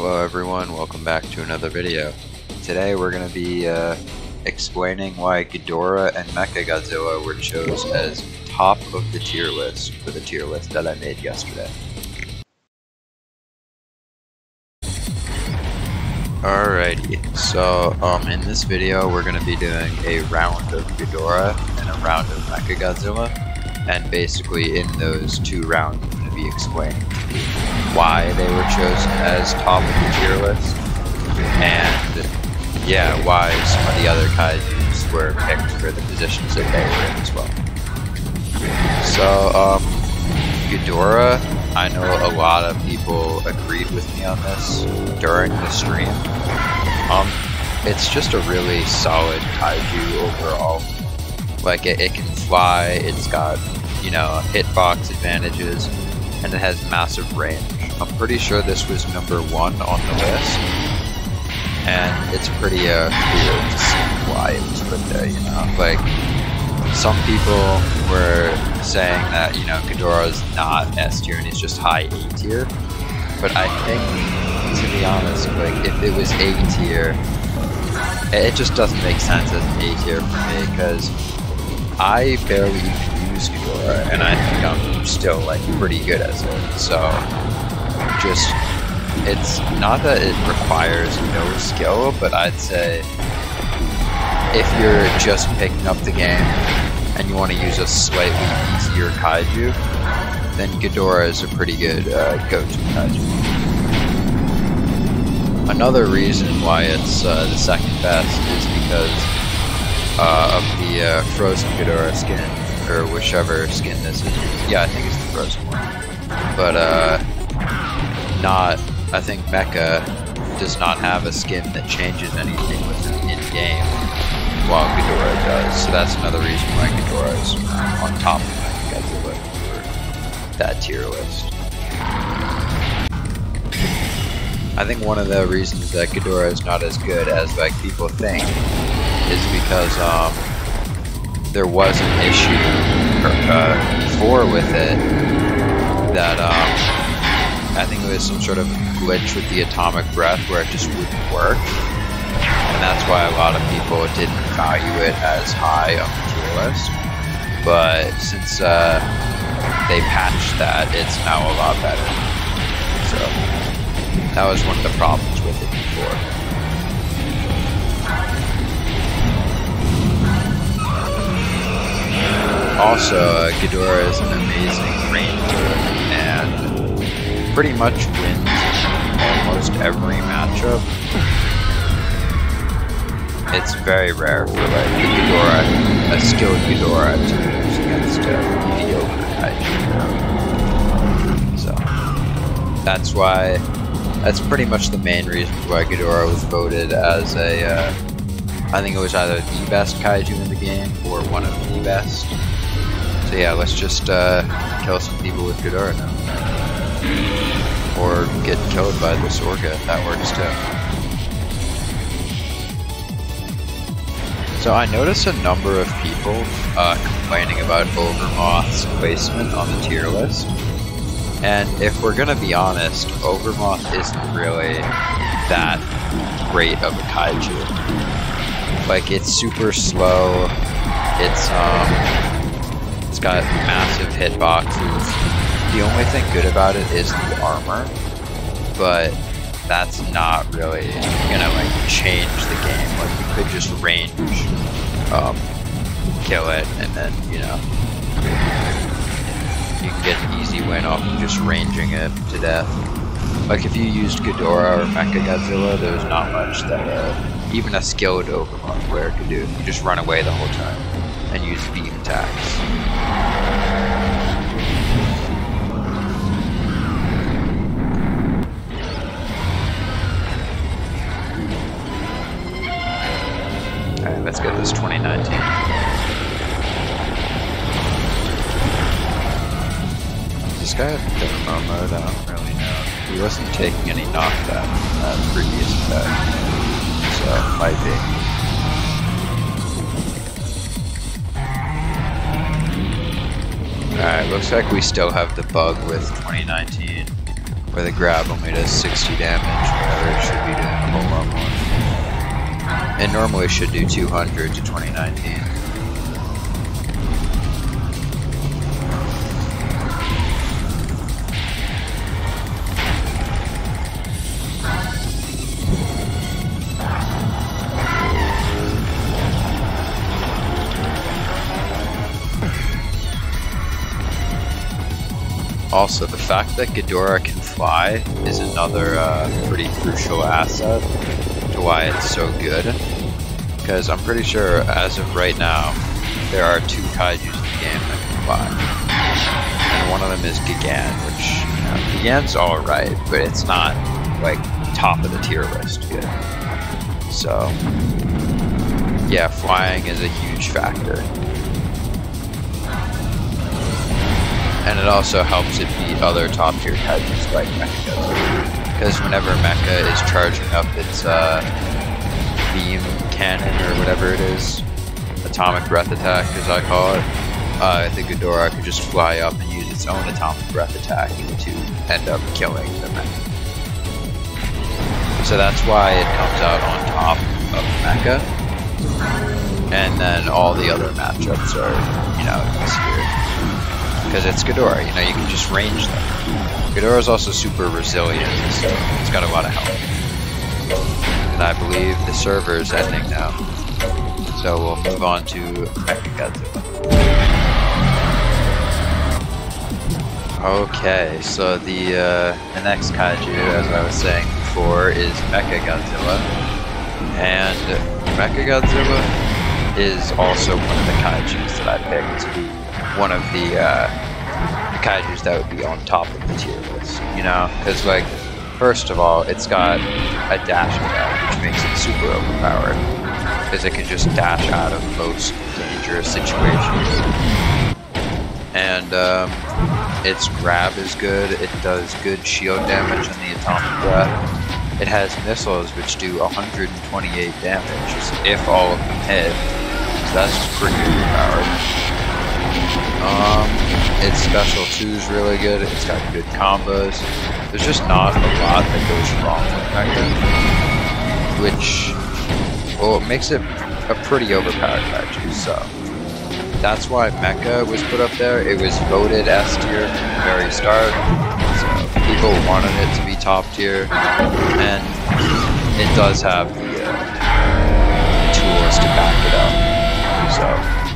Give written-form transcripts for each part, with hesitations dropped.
Hello everyone, welcome back to another video. Today we're going to be explaining why Ghidorah and Mechagodzilla were chosen as top of the tier list for the tier list that I made yesterday. Alrighty, so in this video we're going to be doing a round of Ghidorah and a round of Mechagodzilla, and basically in those two rounds I'm going to be explaining why they were chosen as top of the tier list, and yeah, why some of the other Kaijus were picked for the positions that they were in as well. So, Ghidorah, I know a lot of people agreed with me on this during the stream. It's just a really solid Kaiju overall. Like, it can fly, it's got, you know, hitbox advantages, and it has massive range. I'm pretty sure this was number 1 on the list, and it's pretty clear to see why it was put there, you know? Like, some people were saying that, you know, Ghidorah is not S tier and he's just high A tier, but I think, to be honest, like, if it was A tier, it just doesn't make sense as an A tier for me, because I barely even use Ghidorah, and I think I'm still, like, pretty good as it, so just, it's not that it requires no skill, but I'd say if you're just picking up the game and you want to use a slightly easier Kaiju, then Ghidorah is a pretty good go-to Kaiju. Another reason why it's the second best is because of the frozen Ghidorah skin, or whichever skin this is. Yeah, I think it's the frozen one. But I think Mecha does not have a skin that changes anything with it in-game, while Ghidorah does. So that's another reason why Ghidorah is on top of Mechagodzilla for that tier list. I think one of the reasons that Ghidorah is not as good as like people think is because there was an issue before with it that I think it was some sort of glitch with the atomic breath where it just wouldn't work, and that's why a lot of people didn't value it as high on the tier list. But since they patched that, it's now a lot better. So that was one of the problems with it before. Also, Ghidorah is an amazing ranger and pretty much wins almost every matchup. It's very rare for like the Ghidorah, a skilled Ghidorah, to lose against a mediocre Kaiju. So that's pretty much the main reason why Ghidorah was voted as a, I think it was either the best Kaiju in the game or one of the best. So yeah, let's just kill some people with Ghidorah now. Or get killed by this Orca, that works too. So I noticed a number of people complaining about Overmoth's placement on the tier list. And if we're gonna be honest, Overmoth isn't really that great of a Kaiju. Like, it's super slow, it's got massive hitboxes. The only thing good about it is the armor, but that's not really gonna like change the game. Like, you could just range, kill it, and then, you know, you can get an easy win off of just ranging it to death. Like, if you used Ghidorah or Mechagodzilla, there's not much that even a skilled Overmoth player could do. You just run away the whole time and use beam attacks. Alright, let's get this 2019. Does this guy have thermo mode? I don't really know. He wasn't taking any knockdown from that previous attack, so it might be. Alright, looks like we still have the bug with 2019, where the grab only does 60 damage, whatever, it should be doing a whole lot more. It normally should do 200 to 2019. Also, the fact that Ghidorah can fly is another pretty crucial asset to why it's so good. Because I'm pretty sure, as of right now, there are 2 Kaijus in the game that can fly. And one of them is Gigan, which, you know, Gigan's alright, but it's not, like, top of the tier list good. So, yeah, flying is a huge factor. And it also helps it beat other top tier Kaijus like Mechagodzilla. Because whenever Mecha is charging up its beam cannon or whatever it is, atomic breath attack as I call it, the Ghidorah could just fly up and use its own atomic breath attack to end up killing the Mecha. So that's why it comes out on top of Mecha. And then all the other matchups are, you know, easier. Because it's Ghidorah, you know, you can just range them. Ghidorah is also super resilient, so it's got a lot of health. And I believe the server is ending now. So we'll move on to Mechagodzilla. Okay, so the next Kaiju, as I was saying before, is Mechagodzilla. And Mechagodzilla is also one of the Kaijus that I picked to be one of the Kaijus that would be on top of the tier list, you know? Because, like, first of all, it's got a dash attack, which makes it super overpowered. Because it can just dash out of most dangerous situations. And its grab is good, it does good shield damage in the atomic breath. It has missiles which do 128 damage, if all of them hit. So that's just pretty overpowered. Its special 2 is really good, it's got good combos. There's just not a lot that goes wrong with Mecha, which, well, it makes it a pretty overpowered Kaiju, so that's why Mecha was put up there. It was voted S tier from the very start, so people wanted it to be top tier, and it does have the tools to back it up, so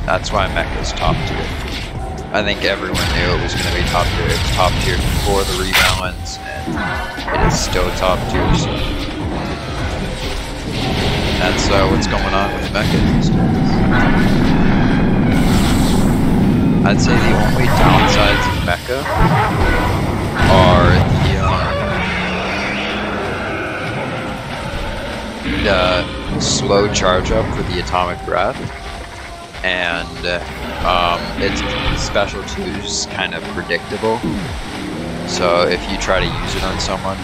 that's why Mecha's top tier. I think everyone knew it was going to be top tier. It's top tier before the rebalance, and it is still top tier, so that's what's going on with Mecha these days. I'd say the only downsides of Mecha are the slow charge up for the atomic breath, and its special 2 is kind of predictable. So if you try to use it on someone,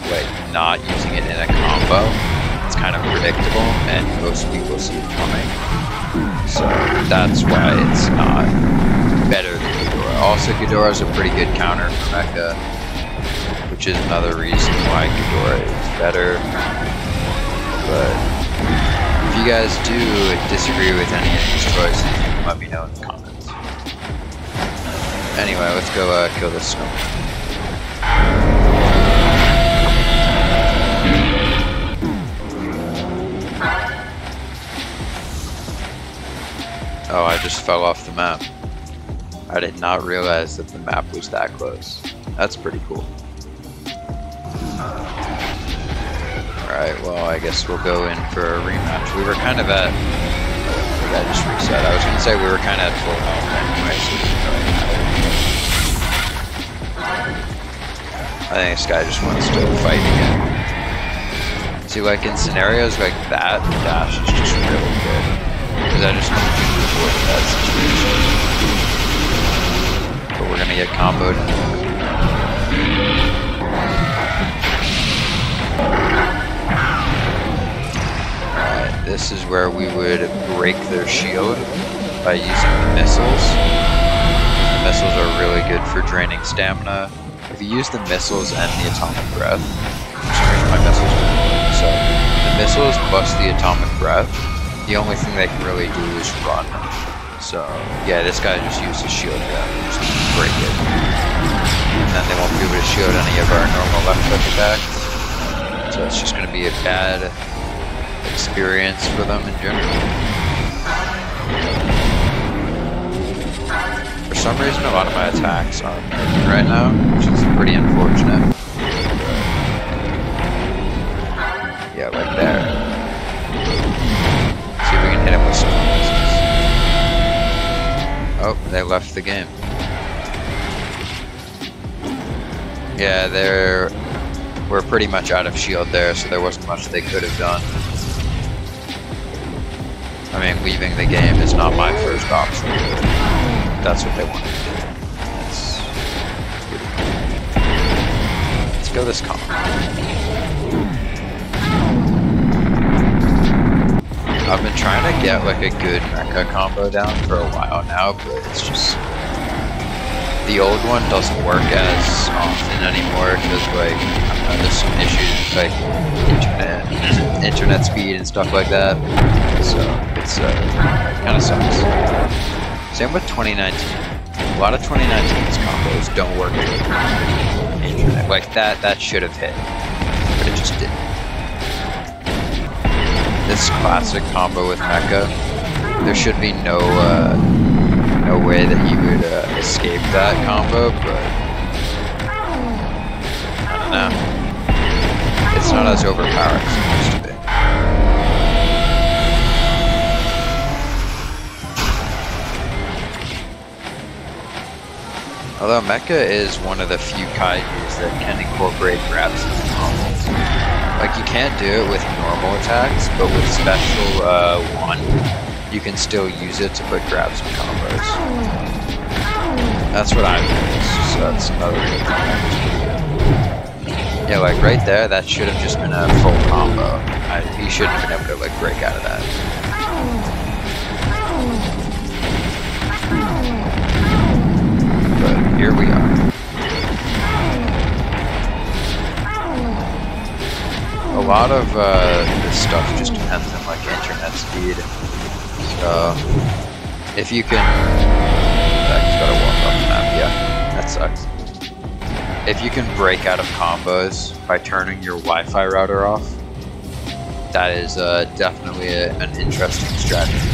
like not using it in a combo, it's kind of predictable, and most people see it coming. So that's why it's not better than Ghidorah. Also, Ghidorah is a pretty good counter for Mecha, which is another reason why Ghidorah is better. But if you guys do disagree with any of these choices, you can let me know in the comments. Anyway, let's go kill this snowman. Oh, I just fell off the map. I did not realize that the map was that close. That's pretty cool. Alright, well, I guess we'll go in for a rematch. We were kind of at... I just reset. I was going to say we were kind of at full health anyway, so it didn't really matter. I think this guy just wants to fight again. See, like in scenarios like that, the dash is just really good. Because I just need to avoid that situation. But we're going to get comboed. This is where we would break their shield by using the missiles. The missiles are really good for draining stamina. If you use the missiles and the atomic breath, for some reason my missiles didn't work. So the missiles plus the atomic breath, the only thing they can really do is run. So yeah, this guy just used his shield grab and just break it. And then they won't be able to shield any of our normal left click attacks. So it's just going to be a bad experience for them in general. For some reason, a lot of my attacks are broken right now, which is pretty unfortunate. Yeah, like there. See if we can hit him with some missiles. Oh, they left the game. Yeah, we're pretty much out of shield there, so there wasn't much they could have done. I mean, leaving the game is not my first option. That's what they wanted to do. Let's go this combo. I've been trying to get like a good mecha combo down for a while now, but it's just the old one doesn't work as often anymore because like there's some issues with like internet speed and stuff like that. So it's kind of sucks. Same with 2019. A lot of 2019's combos don't work with internet. Like that should have hit, but it just didn't. This classic combo with Mecha, there should be no way that he would escape that combo, but I don't know. It's not as overpowered as it used to be. Although Mecha is one of the few Kaijus that can incorporate grabs into combos. Like, you can't do it with normal attacks, but with special 1, you can still use it to put grabs in combos. That's what I've noticed, so that's another good thing. Yeah, like right there, that should have just been a full combo. He shouldn't have been able to like break out of that. But here we are. A lot of this stuff just depends on like internet speed. So if you can, I just gotta walk off the map. Yeah, that sucks. If you can break out of combos by turning your Wi-Fi router off, that is definitely an interesting strategy.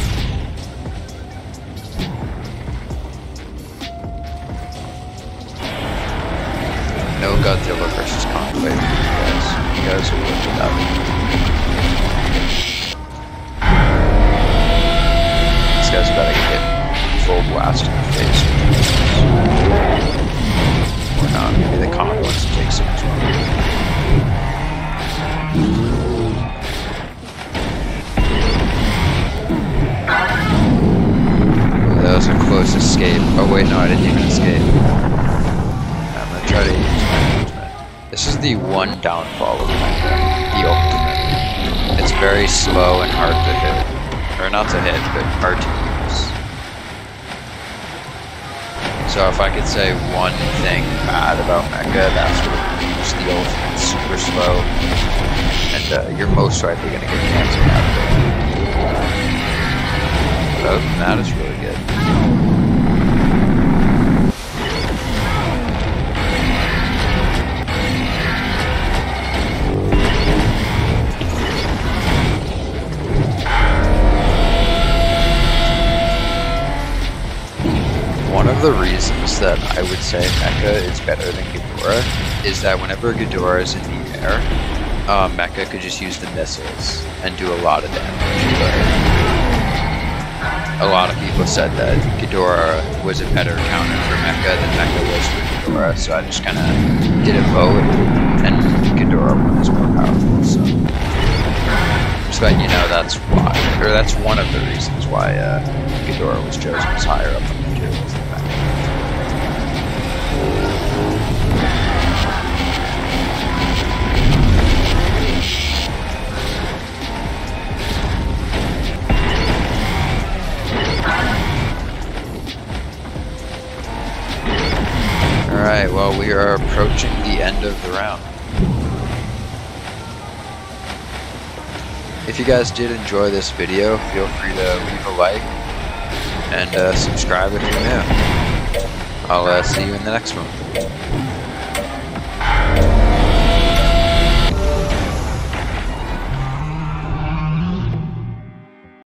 No Godzilla versus Kong fight for you guys. You guys will live without me. This guy's about to get full blast in the face. Or not, maybe the Kong wants to take some as well. Oh, that was a close escape. Oh wait, no, I didn't even escape. I'm gonna try to use my ultimate. This is the one downfall of the ultimate. It's very slow and hard to hit. Or not to hit, but hard to use. So if I could say one thing bad about Mecha, that's what it would be. Just the ultimate's super slow. And you're most likely going to get canceled out of it. But other than that, it's really good. One of the reasons that I would say Mecha is better than Ghidorah is that whenever Ghidorah is in the air, Mecha could just use the missiles and do a lot of damage. But a lot of people said that Ghidorah was a better counter for Mecha than Mecha was for Ghidorah, so I just kind of did a vote, and Ghidorah is more powerful. So just let you know that's why, or that's one of the reasons why Ghidorah was chosen as higher up on the tier list than Mecha. Alright, well, we are approaching the end of the round. If you guys did enjoy this video, feel free to leave a like and subscribe if you're new. I'll see you in the next one.